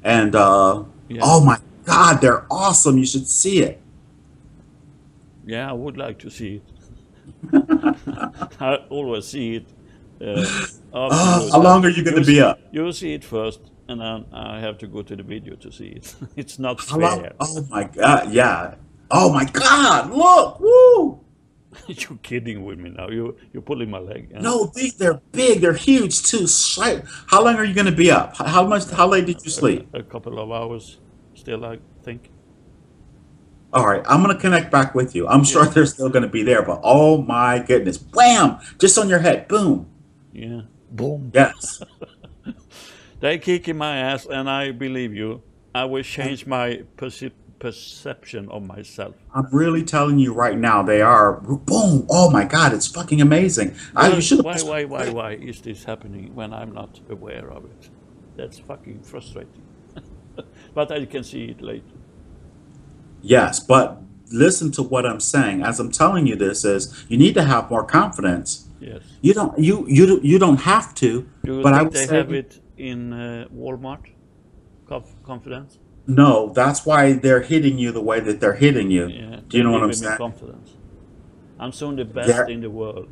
And Yeah, oh my God, they're awesome. You should see it. yeah, I would like to see it. I always see it after you How said long are you going to be up? you see it first, and then I have to go to the video to see it. It's not How long? fair. Oh my God, yeah. Oh my God, look, woo! You're kidding with me now. You're pulling my leg. Huh? No, they're big, they're huge too. How long are you going to be up? How much? How late did you sleep? A couple of hours still, I think. All right, I'm going to connect back with you. I'm sure Yeah, they're still going to be there, but oh my goodness, wham! Just on your head, boom. yeah. Boom. Yes. They kicking my ass, and I believe you. I will change my perception of myself. I'm really telling you right now, they are boom. Oh my God, it's fucking amazing. You But should have. why is this happening when I'm not aware of it? That's fucking frustrating. But I can see it later. Yes, but listen to what I'm saying. As I'm telling you this is you need to have more confidence. Yes. You don't have to, Do you but I think would they have say it in Walmart? Confidence? no. That's why they're hitting you the way that they're hitting you. Yeah, Do you they're know what I'm giving me saying? confidence. I'm soon the best They're in the world.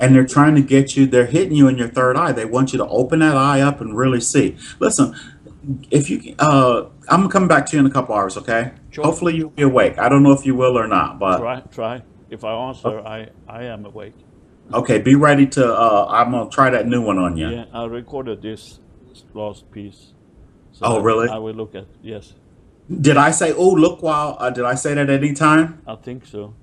and they're trying to get you. They're hitting you in your third eye. They want you to open that eye up and really see. Listen, if you I'm coming back to you in a couple hours. Okay. Sure. Hopefully you'll be awake. I don't know if you will or not, but Try. If I answer, I am awake. okay. Be ready to. I'm gonna try that new one on you. Yeah, I recorded this last piece, so Oh, I really? will look at. Yes, Did I say, oh, look, wow? Did I say that at any time? I think so.